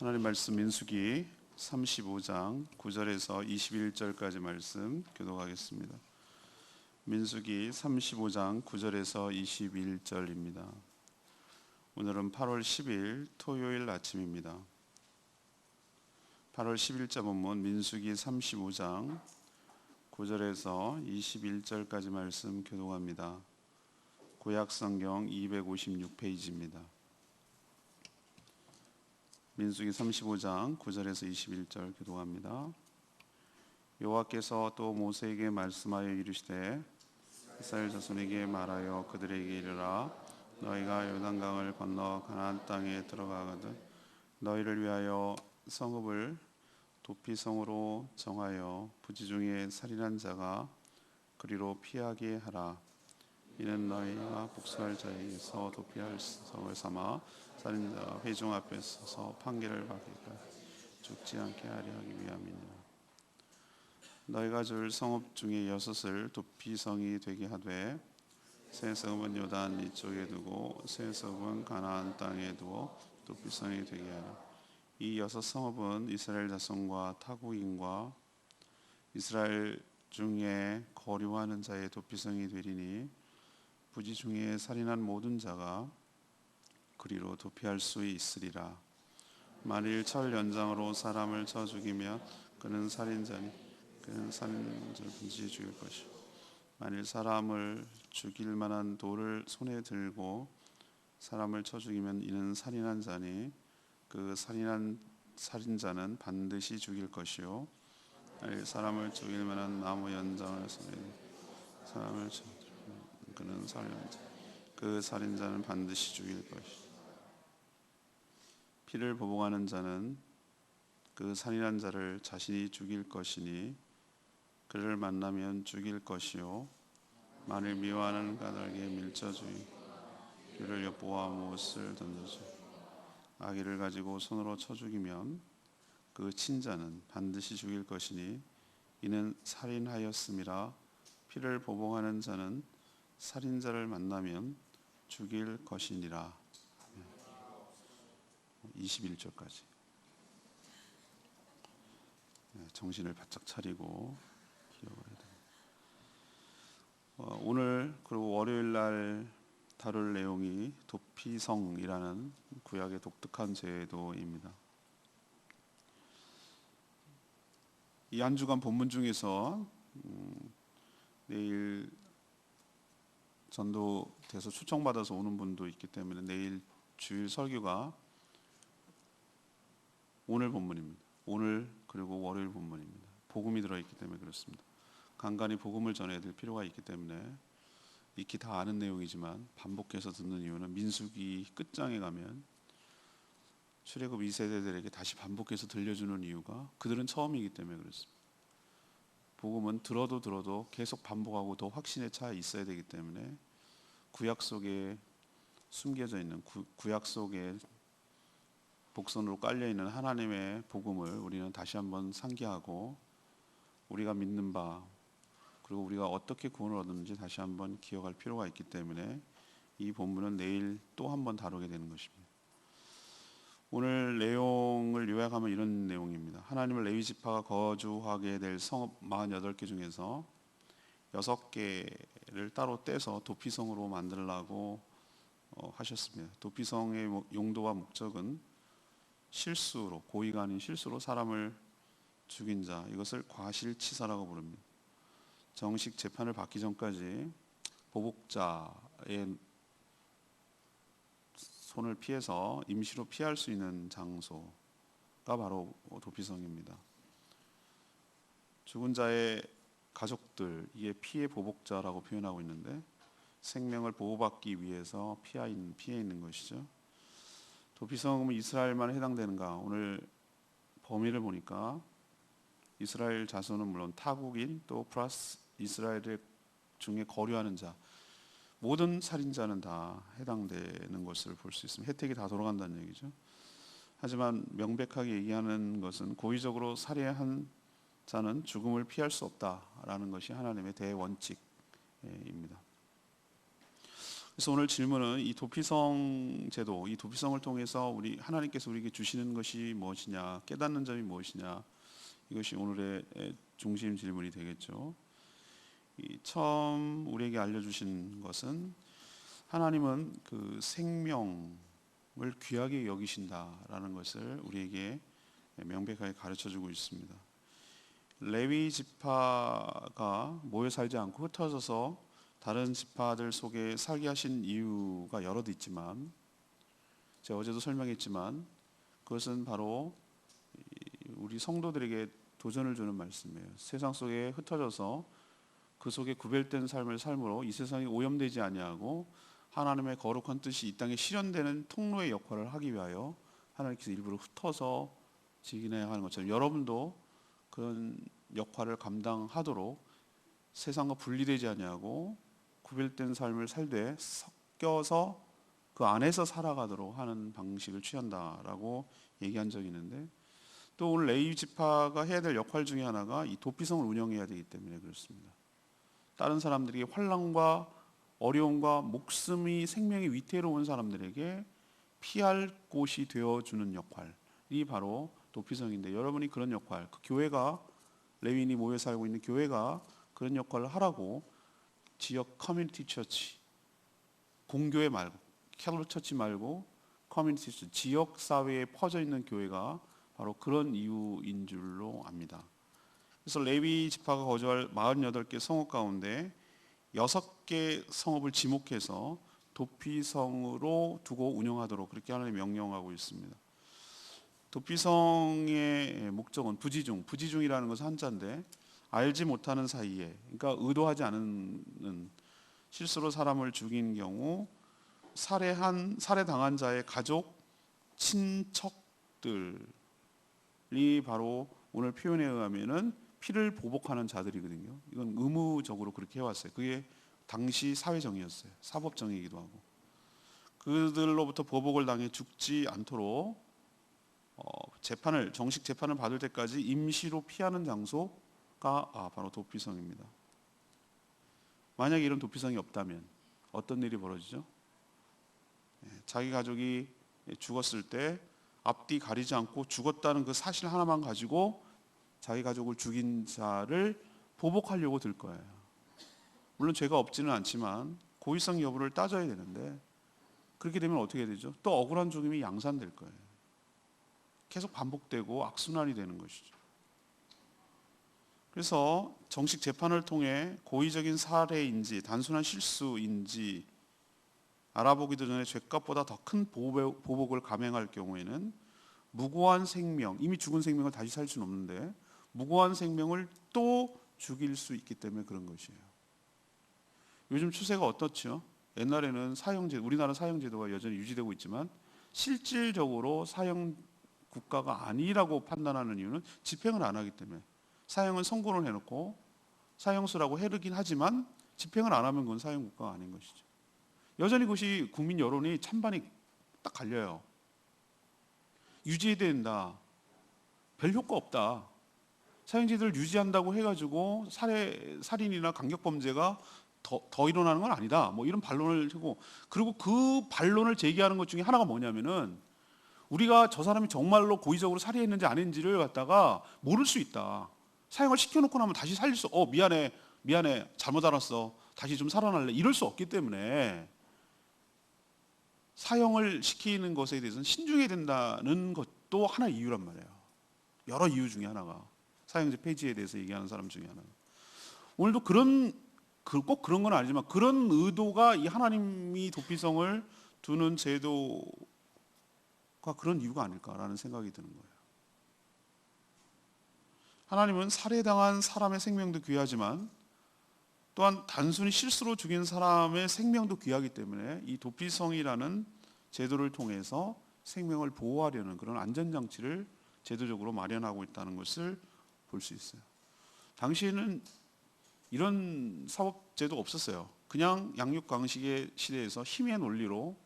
하나님 말씀 민수기 35장 9절에서 21절까지 말씀 교독하겠습니다. 민수기 35장 9절에서 21절입니다. 오늘은 8월 10일 토요일 아침입니다. 8월 10일자 본문 민수기 35장 9절에서 21절까지 말씀 교독합니다. 구약성경 256페이지입니다. 민수기 35장 9절에서 21절 교독합니다. 여호와께서 또 모세에게 말씀하여 이르시되 이스라엘 자손에게 말하여 그들에게 이르라. 너희가 요단강을 건너 가나안 땅에 들어가거든 너희를 위하여 성읍을 도피성으로 정하여 부지 중에 살인한 자가 그리로 피하게 하라. 이는 너희가 복수할 자에게서 도피할 성을 삼아 살인자 회중 앞에 서서 판결을 받기까지 죽지 않게 하려 하기 위함이니라. 너희가 줄 성읍 중에 6을 도피성이 되게 하되 세 성읍은 요단 이쪽에 두고 세 성읍은 가나안 땅에 두어 도피성이 되게 하라. 이 6성읍은 이스라엘 자손과 타국인과 이스라엘 중에 거류하는 자의 도피성이 되리니 부지 중에 살인한 모든 자가 그리로 도피할 수 있으리라. 만일 철 연장으로 사람을 쳐 죽이면 그는 살인자를 반드시 죽일 것이요. 만일 사람을 죽일 만한 돌을 손에 들고 사람을 쳐 죽이면 이는 살인한 자니 그 살인한 살인자는 반드시 죽일 것이요. 만일 사람을 죽일 만한 나무 연장을 손에 사람을 쳐 그는 살인자 그 살인자는 반드시 죽일 것이요. 피를 보복하는 자는 그 살인한 자를 자신이 죽일 것이니 그를 만나면 죽일 것이요. 만일 미워하는 까닭에 밀쳐 죽이고 귀를 엿보아 못을 던져서 아기를 가지고 손으로 쳐 죽이면 그 친자는 반드시 죽일 것이니 이는 살인하였음이라. 피를 보복하는 자는 살인자를 만나면 죽일 것이니라. 21절까지 정신을 바짝 차리고 기억을 해야 됩니다. 오늘 그리고 월요일 날 다룰 내용이 도피성이라는 구약의 독특한 제도입니다. 이 한 주간 본문 중에서 내일 전도돼서 초청받아서 오는 분도 있기 때문에 내일 주일 설교가 오늘 본문입니다. 오늘 그리고 월요일 본문입니다. 복음이 들어있기 때문에 그렇습니다. 간간히 복음을 전해야 될 필요가 있기 때문에 익히 다 아는 내용이지만 반복해서 듣는 이유는 민수기 끝장에 가면 출애굽 2세대들에게 다시 반복해서 들려주는 이유가 그들은 처음이기 때문에 그렇습니다. 복음은 들어도 계속 반복하고 더 확신에 차 있어야 되기 때문에 구약 속에 숨겨져 있는 구약 속에 복선으로 깔려있는 하나님의 복음을 우리는 다시 한번 상기하고 우리가 믿는 바 그리고 우리가 어떻게 구원을 얻었는지 다시 한번 기억할 필요가 있기 때문에 이 본문은 내일 또 한번 다루게 되는 것입니다. 오늘 내용을 요약하면 이런 내용입니다. 하나님은 레위 지파가 거주하게 될 성읍 48개 중에서 6개를 따로 떼서 도피성으로 만들라고 하셨습니다. 도피성의 용도와 목적은 실수로, 고의가 아닌 실수로 사람을 죽인 자, 이것을 과실치사라고 부릅니다. 정식 재판을 받기 전까지 보복자의 손을 피해서 임시로 피할 수 있는 장소가 바로 도피성입니다. 죽은 자의 가족들, 이게 피해 보복자라고 표현하고 있는데 생명을 보호받기 위해서 피해 있는 것이죠. 도피성은 이스라엘만 해당되는가? 오늘 범위를 보니까 이스라엘 자손은 물론 타국인 또 플러스 이스라엘 중에 거류하는 자 모든 살인자는 다 해당되는 것을 볼 수 있습니다. 혜택이 다 돌아간다는 얘기죠. 하지만 명백하게 얘기하는 것은 고의적으로 살해한 자는 죽음을 피할 수 없다라는 것이 하나님의 대원칙입니다. 그래서 오늘 질문은 이 도피성 제도, 이 도피성을 통해서 우리 하나님께서 우리에게 주시는 것이 무엇이냐, 깨닫는 점이 무엇이냐, 이것이 오늘의 중심 질문이 되겠죠. 처음 우리에게 알려주신 것은 하나님은 그 생명을 귀하게 여기신다라는 것을 우리에게 명백하게 가르쳐주고 있습니다. 레위 지파가 모여 살지 않고 흩어져서 다른 지파들 속에 살게 하신 이유가 여럿 있지만, 제가 어제도 설명했지만 그것은 바로 우리 성도들에게 도전을 주는 말씀이에요. 세상 속에 흩어져서 그 속에 구별된 삶을 삶으로 이 세상이 오염되지 아니하고 하나님의 거룩한 뜻이 이 땅에 실현되는 통로의 역할을 하기 위하여 하나님께서 일부러 흩어서 지내야 하는 것처럼, 여러분도 그런 역할을 감당하도록 세상과 분리되지 아니하고 구별된 삶을 살되 섞여서 그 안에서 살아가도록 하는 방식을 취한다라고 얘기한 적이 있는데, 또 오늘 레위 지파가 해야 될 역할 중에 하나가 이 도피성을 운영해야 되기 때문에 그렇습니다. 다른 사람들에게 환난과 어려움과 목숨이 생명이 위태로운 사람들에게 피할 곳이 되어주는 역할이 바로 도피성인데, 여러분이 그런 역할, 그 교회가, 레위인이 모여 살고 있는 교회가 그런 역할을 하라고 지역 커뮤니티 처치, 공교회 말고, 캐톨릭 처치 말고 커뮤니티 처치, 지역 사회에 퍼져 있는 교회가 바로 그런 이유인 줄로 압니다. 그래서 레위 지파가 거주할 48개 성읍 가운데 6개 성읍을 지목해서 도피성으로 두고 운영하도록 그렇게 하나님이 명령하고 있습니다. 도피성의 목적은 부지중이라는 것은 한자인데, 알지 못하는 사이에, 그러니까 의도하지 않은, 실수로 사람을 죽인 경우 살해당한 자의 가족, 친척들이 바로 오늘 표현에 의하면은 피를 보복하는 자들이거든요. 이건 의무적으로 그렇게 해왔어요. 그게 당시 사회정의였어요. 사법정의이기도 하고. 그들로부터 보복을 당해 죽지 않도록 정식 재판을 받을 때까지 임시로 피하는 장소가 바로 도피성입니다. 만약에 이런 도피성이 없다면 어떤 일이 벌어지죠? 자기 가족이 죽었을 때 앞뒤 가리지 않고 죽었다는 그 사실 하나만 가지고 자기 가족을 죽인 자를 보복하려고 들 거예요. 물론 죄가 없지는 않지만 고의성 여부를 따져야 되는데, 그렇게 되면 어떻게 되죠? 또 억울한 죽음이 양산될 거예요. 계속 반복되고 악순환이 되는 것이죠. 그래서 정식 재판을 통해 고의적인 살해인지 단순한 실수인지 알아보기도 전에 죄값보다 더 큰 보복을 감행할 경우에는 무고한 생명, 이미 죽은 생명을 다시 살 수는 없는데 무고한 생명을 또 죽일 수 있기 때문에 그런 것이에요. 요즘 추세가 어떻죠? 옛날에는 우리나라 사형제도가 여전히 유지되고 있지만 실질적으로 사형 국가가 아니라고 판단하는 이유는 집행을 안 하기 때문에, 사형은 선고를 해놓고 사형수라고 해르긴 하지만 집행을 안 하면 그건 사형 국가가 아닌 것이죠. 여전히 그것이 국민 여론이 찬반이 딱 갈려요. 유지해야 된다. 별 효과 없다. 사형제도를 유지한다고 해가지고 살인이나 강력범죄가 더 일어나는 건 아니다. 뭐 이런 반론을 하고, 그리고 그 반론을 제기하는 것 중에 하나가 뭐냐면은 우리가 저 사람이 정말로 고의적으로 살해했는지 안 했는지를 갖다가 모를 수 있다. 사형을 시켜놓고 나면 다시 살릴 수, 미안해, 잘못 알았어, 다시 좀 살아날래, 이럴 수 없기 때문에 사형을 시키는 것에 대해서는 신중해야 된다는 것도 하나의 이유란 말이에요. 여러 이유 중에 하나가 사형제 폐지에 대해서 얘기하는 사람 중에 하나가. 오늘도 꼭 그런 건 아니지만 그런 의도가 이 하나님이 도피성을 두는 제도가 그런 이유가 아닐까라는 생각이 드는 거예요. 하나님은 살해당한 사람의 생명도 귀하지만 또한 단순히 실수로 죽인 사람의 생명도 귀하기 때문에 이 도피성이라는 제도를 통해서 생명을 보호하려는 그런 안전장치를 제도적으로 마련하고 있다는 것을 볼 수 있어요. 당시에는 이런 사법제도가 없었어요. 그냥 양육강식의 시대에서 힘의 논리로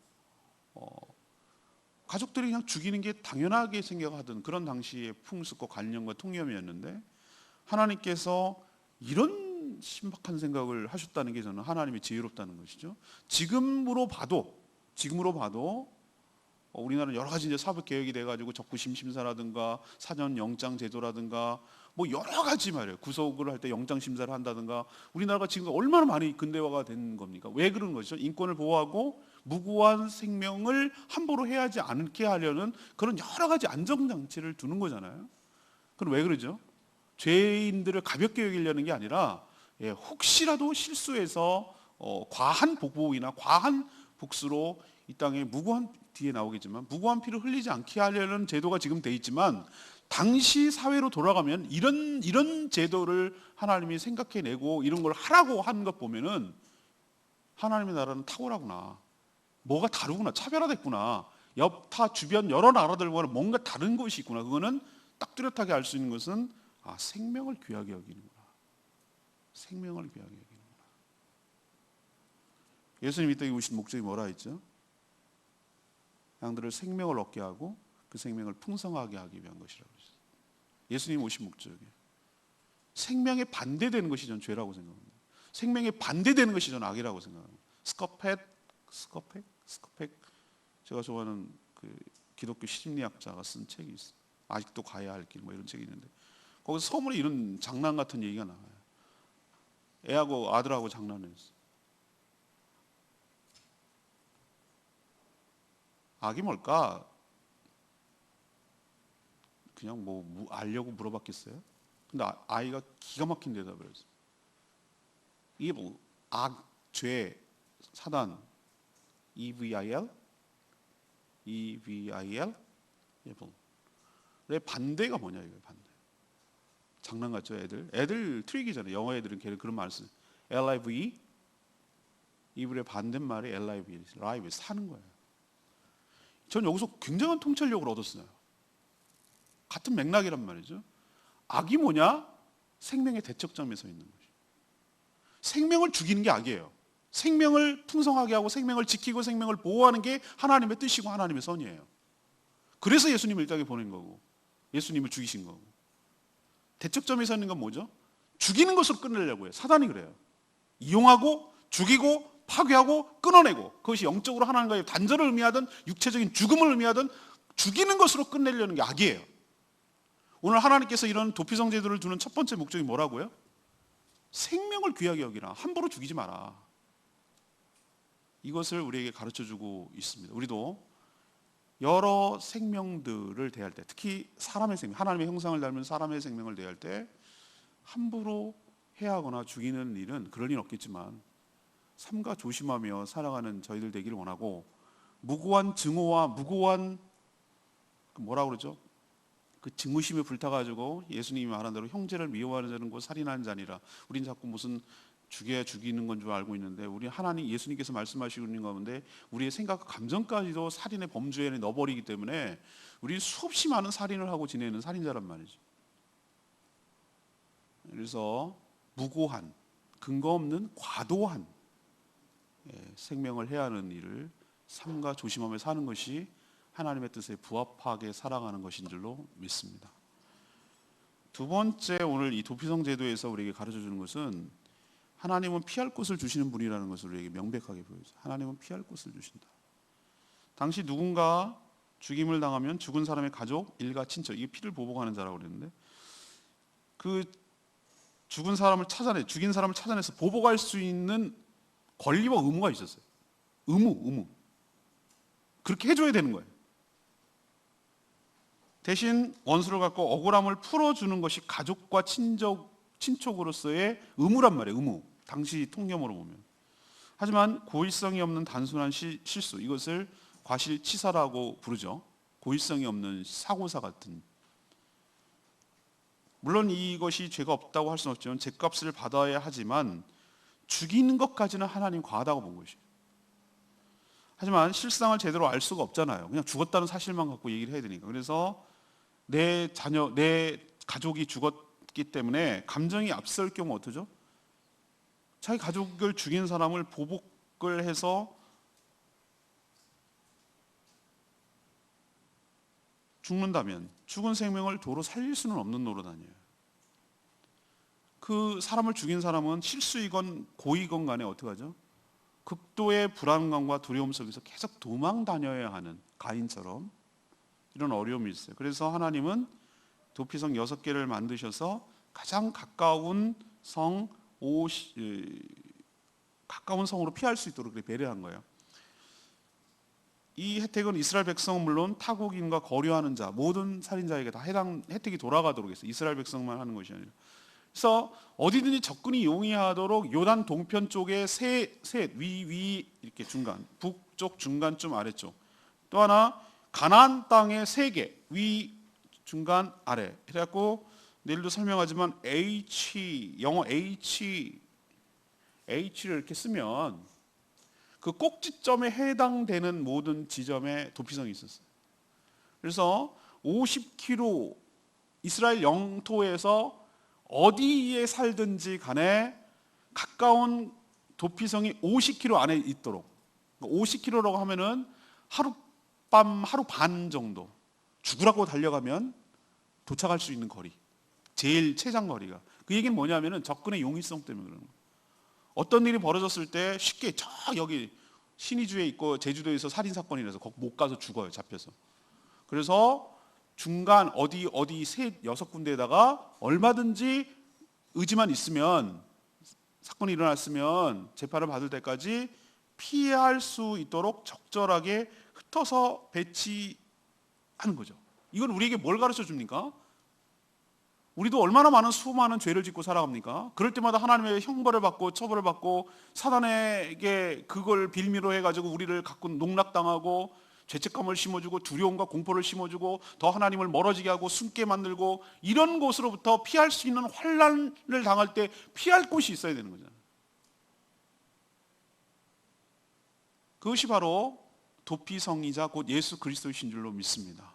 가족들이 그냥 죽이는 게 당연하게 생각하던 그런 당시의 풍습과 관념과 통념이었는데, 하나님께서 이런 이런 신박한 생각을 하셨다는 게 저는 하나님의 지혜롭다는 것이죠. 지금으로 봐도 우리나라는 여러 가지 이제 사법 개혁이 돼가지고 적부심 심사라든가 사전 영장 제도라든가 뭐 여러 가지 말이에요. 구속을 할 때 영장 심사를 한다든가 우리나라가 지금 얼마나 많이 근대화가 된 겁니까? 왜 그런 거죠? 인권을 보호하고 무고한 생명을 함부로 해하지 않게 하려는 그런 여러 가지 안정장치를 두는 거잖아요. 그럼 왜 그러죠? 죄인들을 가볍게 여기려는 게 아니라 혹시라도 실수해서 과한 보복이나 과한 복수로 이 땅에 무고한 뒤에 나오겠지만 무고한 피를 흘리지 않게 하려는 제도가 지금 돼 있지만 당시 사회로 돌아가면 이런 제도를 하나님이 생각해내고 이런 걸 하라고 하는 것 보면은 하나님의 나라는 탁월하구나. 뭐가 다르구나. 차별화됐구나. 타 주변 여러 나라들과는 뭔가 다른 것이 있구나. 그거는 딱 뚜렷하게 알 수 있는 것은 생명을 귀하게 여기는구나. 생명을 귀하게 여기는구나. 예수님이 이 땅에 오신 목적이 뭐라 했죠? 양들을 생명을 얻게 하고 그 생명을 풍성하게 하기 위한 것이라고 했어요. 예수님 오신 목적이 생명에 반대되는 것이 전 죄라고 생각합니다. 생명에 반대되는 것이 전 악이라고 생각합니다. 스커펙 제가 좋아하는 그 기독교 심리학자가 쓴 책이 있어요. 아직도 가야 할 길 뭐 이런 책이 있는데 거기서 서문에 이런 장난 같은 얘기가 나와요. 애하고 아들하고 장난했어. 악이 뭘까? 그냥 뭐 알려고 물어봤겠어요? 근데 아이가 기가 막힌 대답을 했어요. 이게 뭐 악, 죄, 사단, EVIL? EVIL? 내 반대가 뭐냐 이거예요. 반대. 장난 같죠 애들 트릭이잖아요. 영어 애들은 그런 말을 쓰요. LIVE? 이불의 반대말이 LIVE, live, 사는 거예요. 전 여기서 굉장한 통찰력을 얻었어요. 같은 맥락이란 말이죠. 악이 뭐냐? 생명의 대척점에 서 있는 것이. 생명을 죽이는 게 악이에요. 생명을 풍성하게 하고 생명을 지키고 생명을 보호하는 게 하나님의 뜻이고 하나님의 선이에요. 그래서 예수님을 이 땅에 보낸 거고 예수님을 죽이신 거고. 대척점에 서 있는 건 뭐죠? 죽이는 것으로 끝내려고 해요. 사단이 그래요. 이용하고 죽이고 파괴하고 끊어내고 그것이 영적으로 하나님과의 단절을 의미하든 육체적인 죽음을 의미하든 죽이는 것으로 끝내려는 게 악이에요. 오늘 하나님께서 이런 도피성 제도를 두는 첫 번째 목적이 뭐라고요? 생명을 귀하게 여기라. 함부로 죽이지 마라. 이것을 우리에게 가르쳐주고 있습니다. 우리도 여러 생명들을 대할 때 특히 사람의 생명, 하나님의 형상을 닮은 사람의 생명을 대할 때 함부로 해하거나 죽이는 일은 그럴 일은 없겠지만 삼가 조심하며 살아가는 저희들 되기를 원하고 무고한 증오와 무고한 뭐라고 그러죠? 그 증오심에 불타가지고 예수님이 말한 대로 형제를 미워하는 자는 곧 살인하는 자니라. 우린 자꾸 무슨 죽여야 죽이는 건 줄 알고 있는데 우리 하나님 예수님께서 말씀하시고 있는 가운데 우리의 생각과 감정까지도 살인의 범주에 넣어버리기 때문에 우리 수없이 많은 살인을 하고 지내는 살인자란 말이죠. 그래서 무고한 근거 없는 과도한 생명을 해하는 일을 삼가 조심하며 사는 것이 하나님의 뜻에 부합하게 살아가는 것인 줄로 믿습니다. 두 번째 오늘 이 도피성 제도에서 우리에게 가르쳐 주는 것은 하나님은 피할 곳을 주시는 분이라는 것을 우리에게 명백하게 보여줘요. 하나님은 피할 곳을 주신다. 당시 누군가 죽임을 당하면 죽은 사람의 가족, 일가, 친척 이게 피를 보복하는 자라고 그랬는데 그 죽인 사람을 찾아내서 보복할 수 있는 권리와 의무가 있었어요. 의무. 그렇게 해줘야 되는 거예요. 대신 원수를 갖고 억울함을 풀어주는 것이 가족과 친척으로서의 의무란 말이에요. 의무. 당시 통념으로 보면. 하지만 고의성이 없는 단순한 실수, 이것을 과실치사라고 부르죠. 고의성이 없는 사고사 같은. 물론 이것이 죄가 없다고 할 수는 없지만 죄값을 받아야 하지만 죽이는 것까지는 하나님 과하다고 본 것이에요. 하지만 실상을 제대로 알 수가 없잖아요. 그냥 죽었다는 사실만 갖고 얘기를 해야 되니까. 그래서 내 자녀, 내 가족이 죽었기 때문에 감정이 앞설 경우 어떠죠? 자기 가족을 죽인 사람을 보복을 해서 죽는다면 죽은 생명을 도로 살릴 수는 없는 노릇 아니에요. 그 사람을 죽인 사람은 실수이건 고의건 간에 어떻게 하죠? 극도의 불안감과 두려움 속에서 계속 도망 다녀야 하는 가인처럼 이런 어려움이 있어요. 그래서 하나님은 도피성 6개를 만드셔서 가장 가까운 성으로 피할 수 있도록 배려한 거예요. 이 혜택은 이스라엘 백성은 물론 타국인과 거류하는 자, 모든 살인자에게 다 해당 혜택이 돌아가도록 했어요. 이스라엘 백성만 하는 것이 아니라. 그래서 어디든지 접근이 용이하도록 요단 동편 쪽에 셋 위 이렇게 중간, 북쪽 중간쯤 아래쪽. 또 하나 가나안 땅에 3개, 위 중간 아래. 그래갖고 내일도 설명하지만 영어 H를 이렇게 쓰면 그 꼭지점에 해당되는 모든 지점에 도피성이 있었어요. 그래서 50km 이스라엘 영토에서 어디에 살든지 간에 가까운 도피성이 50km 안에 있도록, 50km라고 하면은 하룻밤, 하루 반 정도 죽으라고 달려가면 도착할 수 있는 거리, 제일 최장 거리가. 그 얘기는 뭐냐면은 접근의 용이성 때문에 그러는 거예요. 어떤 일이 벌어졌을 때 쉽게 저 여기 신의주에 있고 제주도에서 살인 사건이 나서 거기 못 가서 죽어요, 잡혀서. 그래서 중간 어디 6군데에다가 얼마든지 의지만 있으면, 사건이 일어났으면 재판을 받을 때까지 피할 수 있도록 적절하게 흩어서 배치하는 거죠. 이건 우리에게 뭘 가르쳐 줍니까? 우리도 얼마나 많은 수많은 죄를 짓고 살아갑니까? 그럴 때마다 하나님의 형벌을 받고 처벌을 받고 사단에게 그걸 빌미로 해가지고 우리를 갖고 농락당하고 죄책감을 심어주고 두려움과 공포를 심어주고 더 하나님을 멀어지게 하고 숨게 만들고, 이런 곳으로부터 피할 수 있는 환난을 당할 때 피할 곳이 있어야 되는 거잖아요. 그것이 바로 도피성이자 곧 예수 그리스도이신 줄로 믿습니다.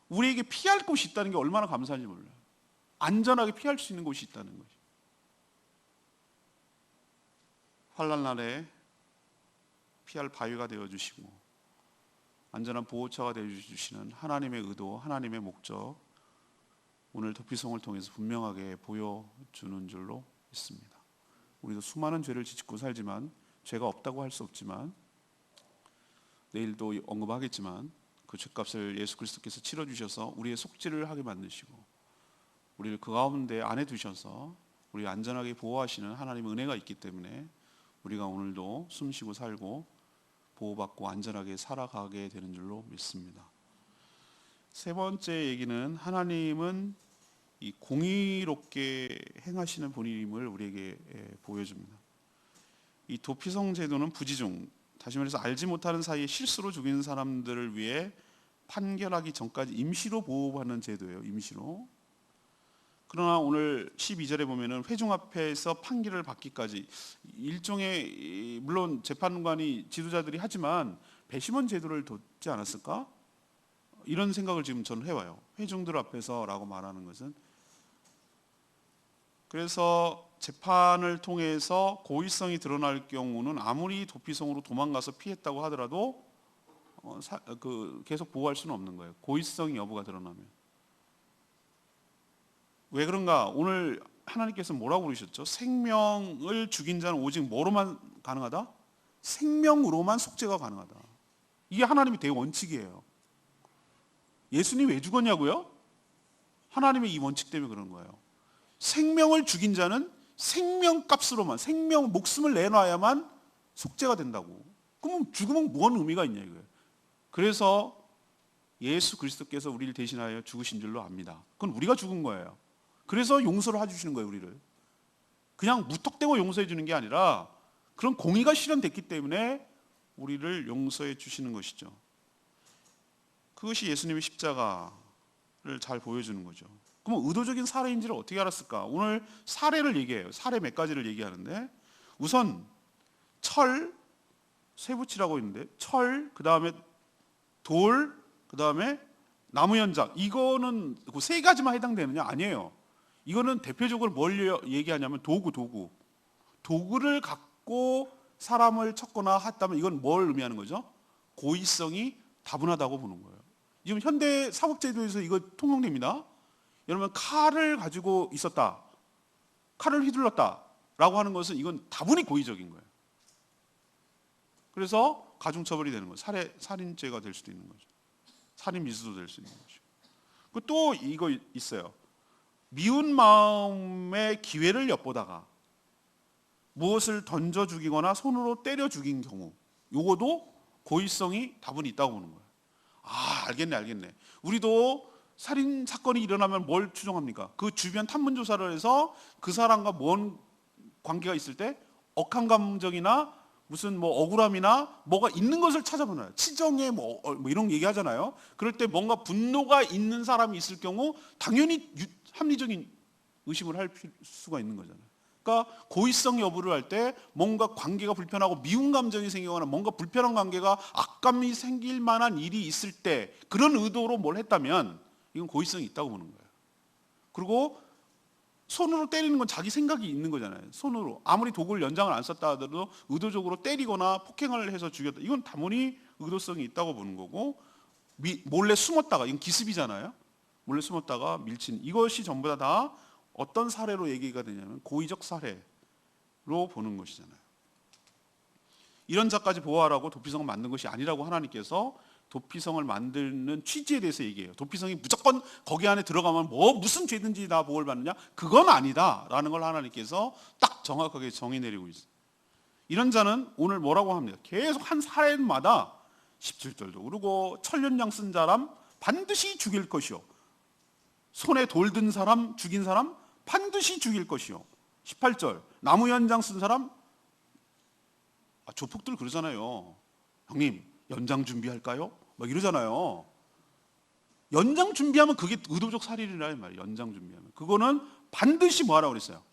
우리에게 피할 곳이 있다는 게 얼마나 감사한지 몰라요. 안전하게 피할 수 있는 곳이 있다는 것이. 환난 날에 피할 바위가 되어주시고 안전한 보호처가 되어주시는 하나님의 의도, 하나님의 목적, 오늘 도피성을 통해서 분명하게 보여주는 줄로 믿습니다. 우리도 수많은 죄를 짓고 살지만, 죄가 없다고 할 수 없지만, 내일도 언급하겠지만 그 죄값을 예수 그리스도께서 치러주셔서 우리의 속죄를 하게 만드시고 우리를 그 가운데 안에 두셔서 우리 안전하게 보호하시는 하나님의 은혜가 있기 때문에 우리가 오늘도 숨쉬고 살고 보호받고 안전하게 살아가게 되는 줄로 믿습니다. 세 번째 얘기는 하나님은 이 공의롭게 행하시는 분임을 우리에게 보여줍니다. 이 도피성 제도는 부지중, 다시 말해서 알지 못하는 사이에 실수로 죽인 사람들을 위해 판결하기 전까지 임시로 보호하는 제도예요. 임시로. 그러나 오늘 12절에 보면은 회중 앞에서 판결을 받기까지 일종의, 물론 재판관이 지도자들이 하지만 배심원 제도를 뒀지 않았을까? 이런 생각을 지금 저는 해와요. 회중들 앞에서라고 말하는 것은. 그래서 재판을 통해서 고의성이 드러날 경우는 아무리 도피성으로 도망가서 피했다고 하더라도 계속 보호할 수는 없는 거예요. 고의성 여부가 드러나면. 왜 그런가? 오늘 하나님께서 뭐라고 그러셨죠? 생명을 죽인 자는 오직 뭐로만 가능하다? 생명으로만 속죄가 가능하다. 이게 하나님의 대원칙이에요. 예수님 왜 죽었냐고요? 하나님의 이 원칙 때문에 그런 거예요. 생명을 죽인 자는 생명값으로만, 생명, 목숨을 내놔야만 속죄가 된다고. 그럼 죽으면 뭔 의미가 있냐 이거예요. 그래서 예수 그리스도께서 우리를 대신하여 죽으신 줄로 압니다. 그건 우리가 죽은 거예요. 그래서 용서를 해주시는 거예요, 우리를. 그냥 무턱대고 용서해 주는 게 아니라 그런 공의가 실현됐기 때문에 우리를 용서해 주시는 것이죠. 그것이 예수님의 십자가를 잘 보여주는 거죠. 그럼 의도적인 살해인지를 어떻게 알았을까? 오늘 사례를 얘기해요. 사례 몇 가지를 얘기하는데, 우선 철, 쇠붙이라고 있는데 철, 그 다음에 돌, 그 다음에 나무 연장, 이거는 그 세 가지만 해당되느냐? 아니에요. 이거는 대표적으로 뭘 얘기하냐면 도구를 갖고 사람을 쳤거나 했다면 이건 뭘 의미하는 거죠? 고의성이 다분하다고 보는 거예요. 지금 현대 사법제도에서 이거 통용됩니다. 여러분, 칼을 가지고 있었다. 칼을 휘둘렀다라고 하는 것은 이건 다분히 고의적인 거예요. 그래서 가중처벌이 되는 거예요. 살인죄가 될 수도 있는 거죠. 살인 미수도 될 수 있는 거죠. 또 이거 있어요. 미운 마음의 기회를 엿보다가 무엇을 던져 죽이거나 손으로 때려 죽인 경우, 요거도 고의성이 다분히 있다고 보는 거예요. 아, 알겠네. 우리도 살인 사건이 일어나면 뭘 추정합니까? 그 주변 탐문 조사를 해서 그 사람과 뭔 관계가 있을 때 억한 감정이나 무슨 뭐 억울함이나 뭐가 있는 것을 찾아보나요? 치정에 뭐 이런 얘기 하잖아요. 그럴 때 뭔가 분노가 있는 사람이 있을 경우 당연히 합리적인 의심을 할 수가 있는 거잖아요. 그러니까 고의성 여부를 할 때 뭔가 관계가 불편하고 미운 감정이 생기거나 뭔가 불편한 관계가 악감이 생길 만한 일이 있을 때 그런 의도로 뭘 했다면 이건 고의성이 있다고 보는 거예요. 그리고 손으로 때리는 건 자기 생각이 있는 거잖아요. 손으로 아무리 도구를 연장을 안 썼다 하더라도 의도적으로 때리거나 폭행을 해서 죽였다. 이건 다분히 의도성이 있다고 보는 거고, 몰래 숨었다가, 이건 기습이잖아요. 몰래 숨었다가 밀친, 이것이 전부 다 어떤 사례로 얘기가 되냐면 고의적 사례로 보는 것이잖아요. 이런 자까지 보호하라고 도피성을 만든 것이 아니라고 하나님께서 도피성을 만드는 취지에 대해서 얘기해요. 도피성이 무조건 거기 안에 들어가면 무슨 죄든지 다 보호를 받느냐? 그건 아니다라는 걸 하나님께서 딱 정확하게 정의 내리고 있어요. 이런 자는 오늘 뭐라고 합니다. 계속 한 사례마다 17절도 그러고 천련장 쓴 사람 반드시 죽일 것이요. 손에 돌 든 사람 죽인 사람 반드시 죽일 것이요. 18절 나무 연장 쓴 사람, 조폭들 그러잖아요. 형님 연장 준비할까요? 막 이러잖아요. 연장 준비하면 그게 의도적 살인이라는 말이에요. 연장 준비하면 그거는 반드시 뭐 하라고 그랬어요?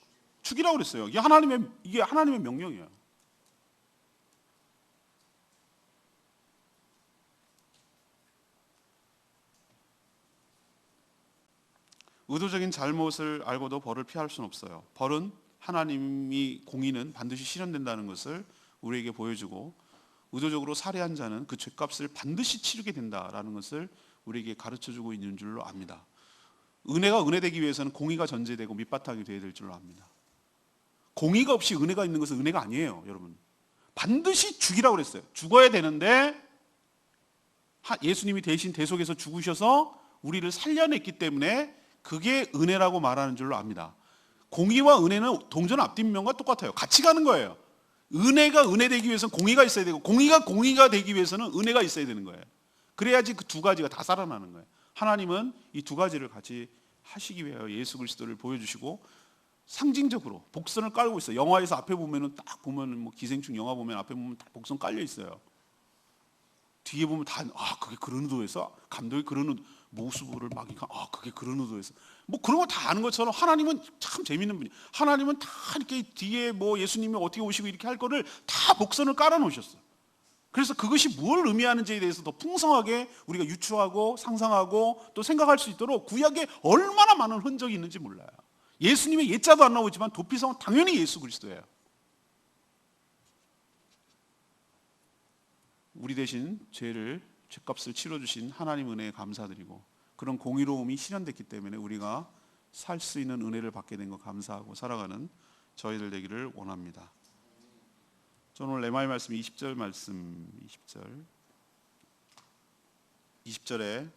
죽이라고 그랬어요. 이게 하나님의 명령이에요. 의도적인 잘못을 알고도 벌을 피할 수는 없어요. 벌은 하나님이 공의는 반드시 실현된다는 것을 우리에게 보여주고, 의도적으로 살해한 자는 그 죄값을 반드시 치르게 된다라는 것을 우리에게 가르쳐주고 있는 줄로 압니다. 은혜가 은혜되기 위해서는 공의가 전제되고 밑바탕이 되어야 될 줄로 압니다. 공의가 없이 은혜가 있는 것은 은혜가 아니에요. 여러분, 반드시 죽이라고 그랬어요. 죽어야 되는데 예수님이 대신 대속해서 죽으셔서 우리를 살려냈기 때문에 그게 은혜라고 말하는 줄로 압니다. 공의와 은혜는 동전 앞뒷면과 똑같아요. 같이 가는 거예요. 은혜가 은혜되기 위해서는 공의가 있어야 되고, 공의가 되기 위해서는 은혜가 있어야 되는 거예요. 그래야지 그 두 가지가 다 살아나는 거예요. 하나님은 이 두 가지를 같이 하시기 위하여 예수 그리스도를 보여주시고, 상징적으로 복선을 깔고 있어요. 영화에서 앞에 보면은 딱 보면 뭐 기생충 영화 보면 앞에 보면 다 복선 깔려 있어요. 뒤에 보면 다 그게 그런 의도에서 감독이 그런 모습을 막 그게 그런 의도에서 뭐 그런 거 다 아는 것처럼 하나님은 참 재밌는 분이, 하나님은 다 이렇게 뒤에 뭐 예수님이 어떻게 오시고 이렇게 할 거를 다 복선을 깔아 놓으셨어요. 그래서 그것이 뭘 의미하는지에 대해서 더 풍성하게 우리가 유추하고 상상하고 또 생각할 수 있도록 구약에 얼마나 많은 흔적이 있는지 몰라요. 예수님의 예자도 안 나오지만 도피성은 당연히 예수 그리스도예요. 우리 대신 죄값을 치러주신 하나님 은혜에 감사드리고, 그런 공의로움이 실현됐기 때문에 우리가 살 수 있는 은혜를 받게 된 거 감사하고 살아가는 저희들 되기를 원합니다. 저는 오늘 레마의 말씀 20절 말씀 20절에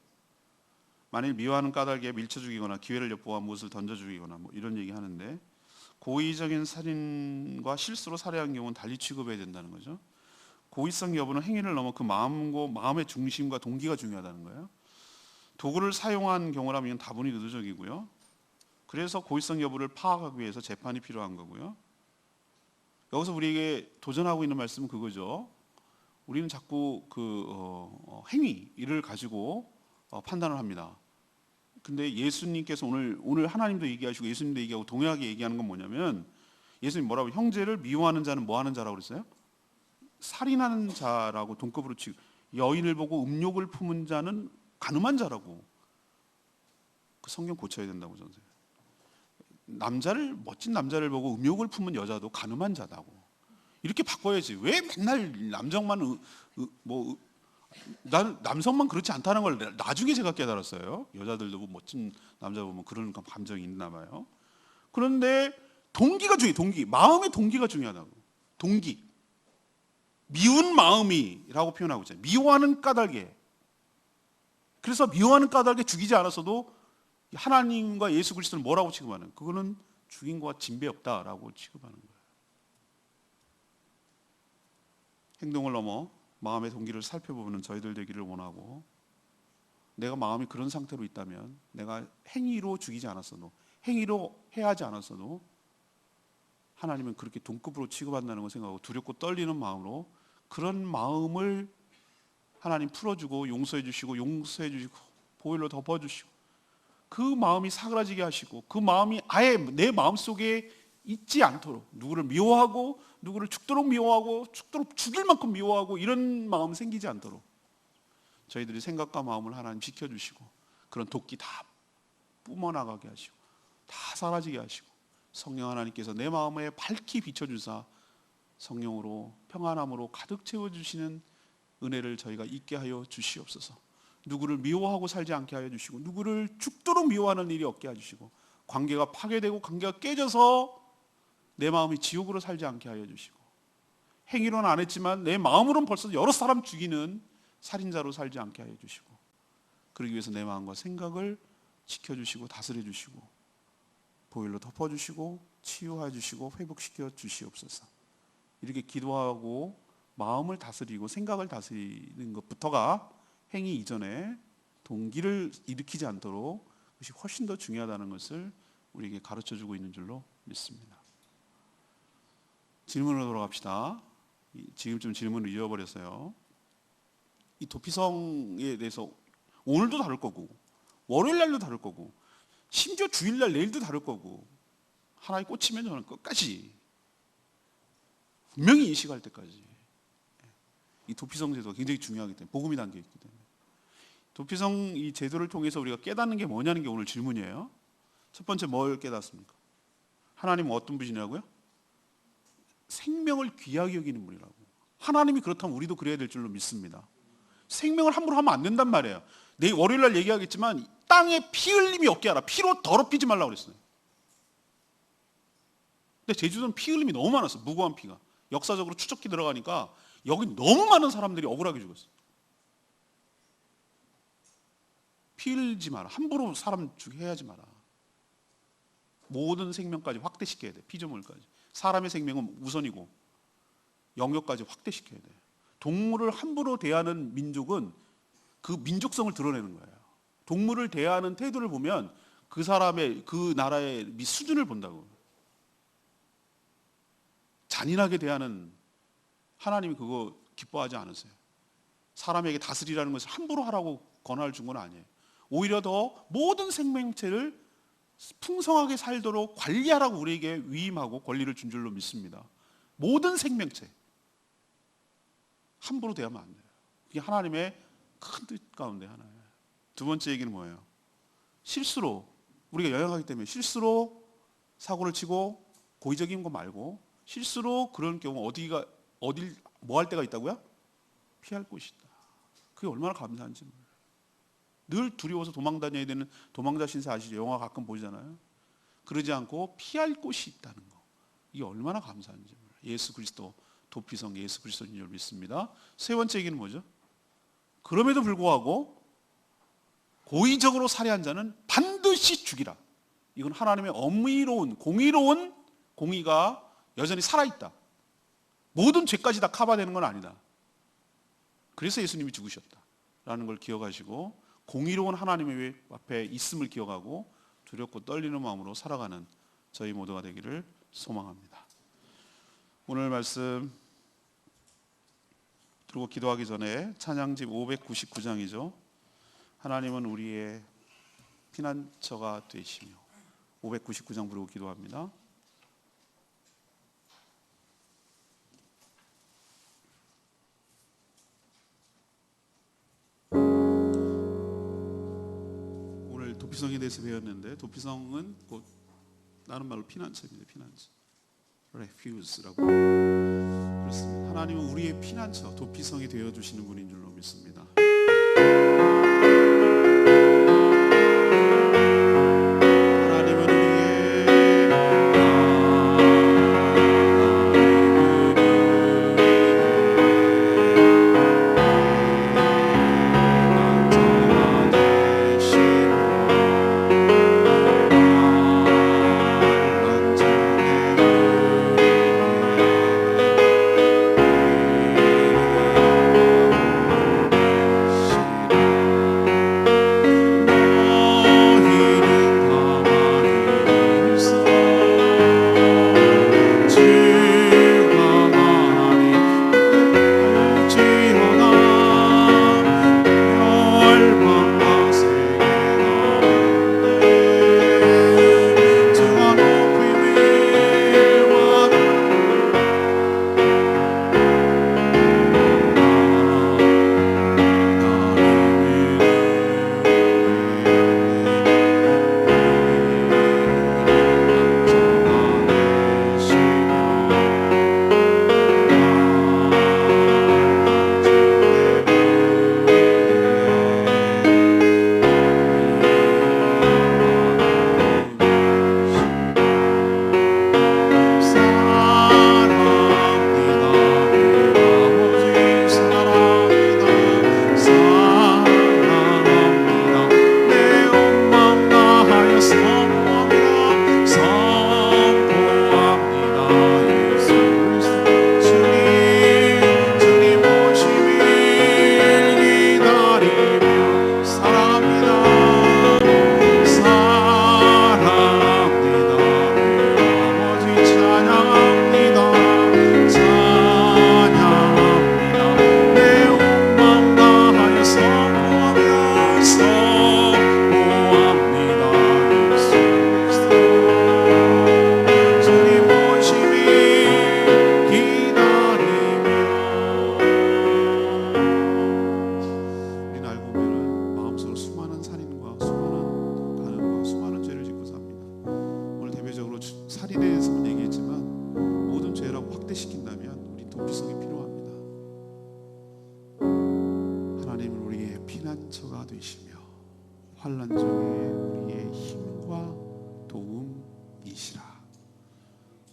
만일 미워하는 까닭에 밀쳐 죽이거나 기회를 엿보아 무엇을 던져 죽이거나 뭐 이런 얘기 하는데, 고의적인 살인과 실수로 살해한 경우는 달리 취급해야 된다는 거죠. 고의성 여부는 행위를 넘어 그 마음의 중심과 동기가 중요하다는 거예요. 도구를 사용한 경우라면 이건 다분히 의도적이고요. 그래서 고의성 여부를 파악하기 위해서 재판이 필요한 거고요. 여기서 우리에게 도전하고 있는 말씀은 그거죠. 우리는 자꾸 행위를 가지고 판단을 합니다. 근데 예수님께서 오늘 하나님도 얘기하시고 예수님도 얘기하고 동일하게 얘기하는 건 뭐냐면, 예수님 뭐라고, 형제를 미워하는 자는 뭐 하는 자라고 그랬어요? 살인하는 자라고 동급으로 치고, 여인을 보고 음욕을 품은 자는 간음한 자라고. 그 성경 고쳐야 된다고 저는. 멋진 남자를 보고 음욕을 품은 여자도 간음한 자다고. 이렇게 바꿔야지. 왜 맨날 남성만 그렇지 않다는 걸 나중에 제가 깨달았어요. 여자들도 멋진 남자 보면 그런 감정이 있나 봐요. 그런데 동기가 중요해. 동기. 마음의 동기가 중요하다고. 동기. 미운 마음이라고 표현하고 있잖아요. 미워하는 까닭에. 그래서 미워하는 까닭에 죽이지 않았어도 하나님과 예수 그리스도를 뭐라고 취급하는? 그거는 죽인 것과 진배 없다라고 취급하는 거예요. 행동을 넘어 마음의 동기를 살펴보는 저희들 되기를 원하고, 내가 마음이 그런 상태로 있다면 내가 행위로 죽이지 않았어도, 행위로 해하지 않았어도 하나님은 그렇게 동급으로 취급한다는 걸 생각하고 두렵고 떨리는 마음으로 그런 마음을 하나님 풀어주고 용서해 주시고 보혈로 덮어주시고 그 마음이 사그라지게 하시고 그 마음이 아예 내 마음속에 있지 않도록, 누구를 미워하고 누구를 죽도록 미워하고 죽도록 죽일 만큼 미워하고 이런 마음 생기지 않도록 저희들이 생각과 마음을 하나님 지켜주시고 그런 도끼 다 뿜어나가게 하시고 다 사라지게 하시고 성령 하나님께서 내 마음에 밝히 비춰주사 성령으로 평안함으로 가득 채워주시는 은혜를 저희가 있게 하여 주시옵소서. 누구를 미워하고 살지 않게 하여 주시고 누구를 죽도록 미워하는 일이 없게 해주시고 관계가 파괴되고 관계가 깨져서 내 마음이 지옥으로 살지 않게 하여 주시고 행위로는 안 했지만 내 마음으로는 벌써 여러 사람 죽이는 살인자로 살지 않게 하여 주시고 그러기 위해서 내 마음과 생각을 지켜주시고 다스려 주시고 보혈로 덮어주시고 치유해 주시고 회복시켜 주시옵소서. 이렇게 기도하고 마음을 다스리고 생각을 다스리는 것부터가 행위 이전에 동기를 일으키지 않도록 그것이 훨씬 더 중요하다는 것을 우리에게 가르쳐주고 있는 줄로 믿습니다. 질문으로 돌아갑시다. 지금쯤 질문을 잊어버렸어요. 이 도피성에 대해서 오늘도 다룰 거고 월요일 날도 다룰 거고 심지어 주일날 내일도 다룰 거고 하나에 꽂히면 저는 끝까지 분명히 인식할 때까지 이 도피성 제도가 굉장히 중요하기 때문에 복음이 담겨 있기 때문에 도피성 이 제도를 통해서 우리가 깨닫는 게 뭐냐는 게 오늘 질문이에요. 첫 번째 뭘 깨닫습니까? 하나님은 어떤 분이냐고요? 생명을 귀하게 여기는 분이라고. 하나님이 그렇다면 우리도 그래야 될 줄로 믿습니다. 생명을 함부로 하면 안 된단 말이에요. 내일 월요일 날 얘기하겠지만 땅에 피 흘림이 없게 하라. 피로 더럽히지 말라고 그랬어요. 근데 제주도는 피 흘림이 너무 많았어. 무고한 피가. 역사적으로 추적기 들어가니까 여기 너무 많은 사람들이 억울하게 죽었어. 피 흘리지 마라. 함부로 사람 죽게 해야지 마라. 모든 생명까지 확대시켜야 돼. 피조물까지. 사람의 생명은 우선이고 영역까지 확대시켜야 돼. 동물을 함부로 대하는 민족은 그 민족성을 드러내는 거예요. 동물을 대하는 태도를 보면 그 사람의 그 나라의 수준을 본다고. 잔인하게 대하는 하나님이 그거 기뻐하지 않으세요. 사람에게 다스리라는 것을 함부로 하라고 권한을 준 건 아니에요. 오히려 더 모든 생명체를 풍성하게 살도록 관리하라고 우리에게 위임하고 권리를 준 줄로 믿습니다. 모든 생명체 함부로 대하면 안 돼요. 그게 하나님의 큰 뜻 가운데 하나예요. 두 번째 얘기는 뭐예요? 실수로 우리가 여행하기 때문에 실수로 사고를 치고 고의적인 거 말고 실수로 그런 경우 어딜 뭐 할 때가 있다고요? 피할 곳이 있다. 그게 얼마나 감사한지 몰라요. 늘 두려워서 도망 다녀야 되는 도망자 신세 아시죠? 영화 가끔 보잖아요. 그러지 않고 피할 곳이 있다는 거. 이게 얼마나 감사한지 몰라요. 예수 그리스도 도피성 예수 그리스도인 줄 믿습니다. 세 번째 얘기는 뭐죠? 그럼에도 불구하고 고의적으로 살해한 자는 반드시 죽이라. 이건 하나님의 엄의로운 공의로운 공의가 여전히 살아있다. 모든 죄까지 다 커버되는 건 아니다. 그래서 예수님이 죽으셨다라는 걸 기억하시고 공의로운 하나님의 앞에 있음을 기억하고 두렵고 떨리는 마음으로 살아가는 저희 모두가 되기를 소망합니다. 오늘 말씀 들고 기도하기 전에 찬양집 599장이죠. 하나님은 우리의 피난처가 되시며 599장 부르고 기도합니다. 오늘 도피성에 대해서 배웠는데 도피성은 곧 다른 말로 피난처입니다. 피난처. refuge라고 그렇습니다. 하나님은 우리의 피난처, 도피성이 되어주시는 분인 줄로 믿습니다. 하나님은 우리의 용서가 되시며 환난 중에 우리의 힘과 도움이시라.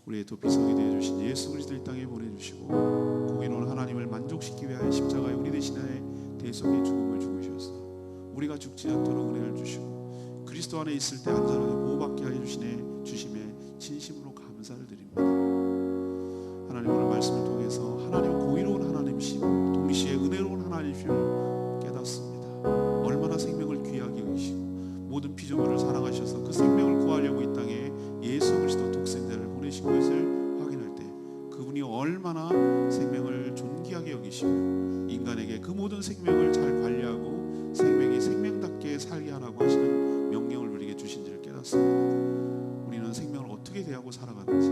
우리의 도피성이 되어주신 예수 그리스도를 이 땅에 보내주시고 공의로운 하나님을 만족시키기 위하여 십자가에 우리 대신에 대속의 죽음을 죽으셔서 우리가 죽지 않도록 은혜를 주시고 그리스도 안에 있을 때 안전하게 보호받게 하여 주심에 진심으로 감사를 드립니다. 하나님, 오늘 말씀을 통해서 하나님은 공의로운 하나님이시고 동시에 은혜로운 하나님이심을 깨닫습니다. 얼마나 생명을 귀하게 여기시고 모든 피조물을 사랑하셔서 그 생명을 구하려고 이 땅에 예수 그리스도 독생자를 보내신 것을 확인할 때 그분이 얼마나 생명을 존귀하게 여기시며 인간에게 그 모든 생명을 잘 관리하고 생명이 생명답게 살게 하라고 하시는 명령을 우리에게 주신지를 깨닫습니다. 우리는 생명을 어떻게 대하고 살아가는지,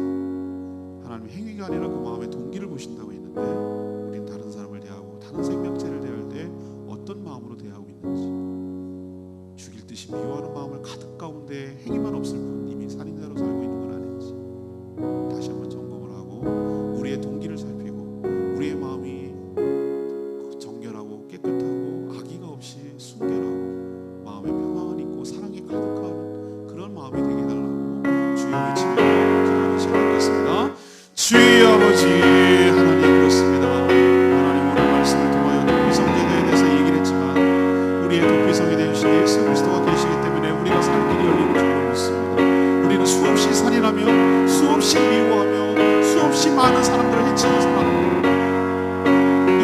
하나님의 행위가 아니라 그 마음의 동기를 보신다고 했는데 우리는 다른 사람을 대하고 다른 생명체를 대할 때 어떤 마음으로 대하고 있는지, 죽일 듯이 미워하는 마음을 가득 가운데 행위만 없을 뿐 이미 살인자로 살고 있는 건 아닌지 다시 한번 점검을 하고 우리의 동기를 살피고 우리의 마음이 정결하고 깨끗하고 악의가 없이 순결하고 마음에 평안이 있고 사랑이 가득한 그런 마음이 되게 해달라고 주여 외치며 기도하는 시간 갖겠습니다. 주여 아버지 하나님, 그렇습니다. 하나님, 오늘 말씀을 통하여 도피성제도에 대해서 얘기를 했지만 우리의 도피성이 되신 예수 그리스도가 계시기 때문에 우리가 살 길이 열리는 줄 믿습니다. 우리는 수없이 살인하며 수없이 미워하며 수없이 많은 사람들을 해치는 사람들,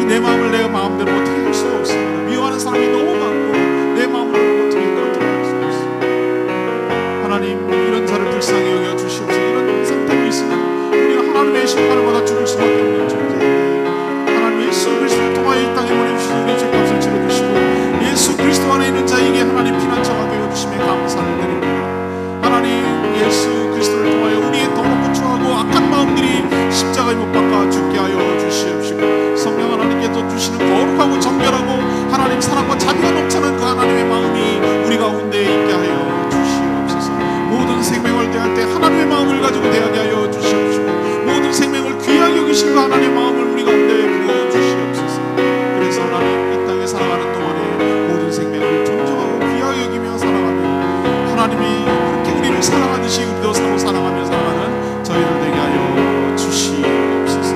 이 내 마음을 내 마음대로 어떻게 할 수가 없습니다. 미워하는 사람이 너무 많고 내 마음을 어떻게 컨트롤할 수가 없습니다. 하나님, 이런 자를 불쌍히 여겨 주시옵소서. 이런 상태로 있으면 우리가 하나님의 심판을 받아 죽을 수밖에 없는 존재인데 하나님, 예수 그리스도를 통하여 이 땅에 보내주신 우리의 죄값을 치러주시고 예수 그리스도 안에 있는 자에게 하나님 피난처가 되어주심에 감사를 드립니다. 하나님, 예수 그리스도를 통하여 우리의 더럽고 추하고 악한 마음들이 십자가에 못 박아 죽게 하여 주시옵시고 성령 하나님께서 주시는 거룩하고 정결하고 하나님 사랑과 자비가 넘쳐난 그 하나님의 마음이 우리 가운데 있게 하여 주시옵소서. 모든 생명을 대할 때 하나님의 마음을 가지고 대하게 하여 주시옵시고 모든 생명을 귀하게 여기신 그 하나님의 마음을 우리 가운데 부어 주시옵소서. 그래서 하나님, 이 땅에 살아가는 동안에 모든 생명을 존중하고 귀하게 여기며 살아가며 하나님이 그렇게 우리를 사랑하듯이 우리도 서로 사랑하며 살아가는 저희들 되게 하여 주시옵소서.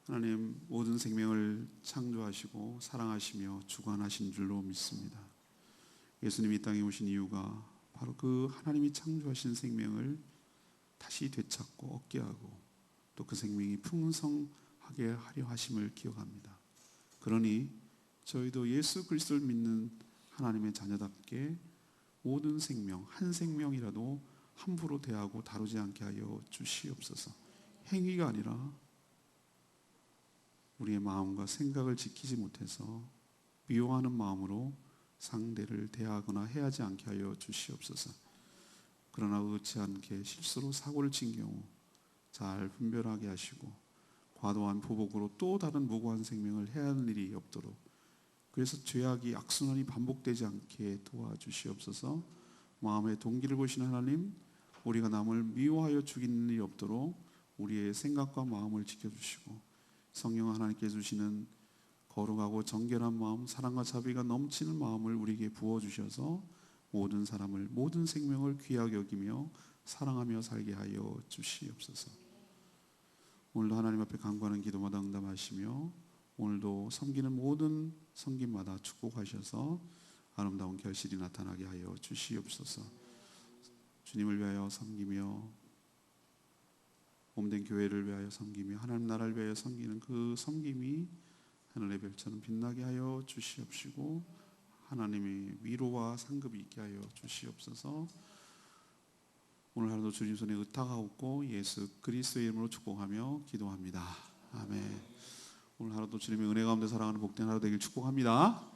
하나님, 모든 생명을 창조하시고 사랑하시며 주관하신 줄로 믿습니다. 예수님이 이 땅에 오신 이유가 바로 그 하나님이 창조하신 생명을 다시 되찾고 얻게 하고 또 그 생명이 풍성하게 하려 하심을 기억합니다. 그러니 저희도 예수 그리스도를 믿는 하나님의 자녀답게 모든 생명, 한 생명이라도 함부로 대하고 다루지 않게 하여 주시옵소서. 행위가 아니라 우리의 마음과 생각을 지키지 못해서 미워하는 마음으로 상대를 대하거나 해하지 않게 하여 주시옵소서. 그러나 의치 않게 실수로 사고를 친 경우 잘 분별하게 하시고 과도한 보복으로 또 다른 무고한 생명을 해하는 일이 없도록, 그래서 죄악이 악순환이 반복되지 않게 도와주시옵소서. 마음의 동기를 보시는 하나님, 우리가 남을 미워하여 죽이는 일이 없도록 우리의 생각과 마음을 지켜주시고 성령 하나님께 주시는 거룩하고 정결한 마음, 사랑과 자비가 넘치는 마음을 우리에게 부어주셔서 모든 사람을, 모든 생명을 귀하게 여기며 사랑하며 살게 하여 주시옵소서. 오늘도 하나님 앞에 간구하는 기도마다 응답하시며 오늘도 섬기는 모든 섬김마다 축복하셔서 아름다운 결실이 나타나게 하여 주시옵소서. 주님을 위하여 섬기며 몸된 교회를 위하여 섬기며 하나님 나라를 위하여 섬기는 그 섬김이 하늘의 별처럼 빛나게 하여 주시옵시고 하나님의 위로와 상급이 있게 하여 주시옵소서. 오늘 하루도 주님 손에 의탁하옵고 예수 그리스도의 이름으로 축복하며 기도합니다. 아멘. 오늘 하루도 주님의 은혜 가운데 살아가는 복된 하루 되길 축복합니다.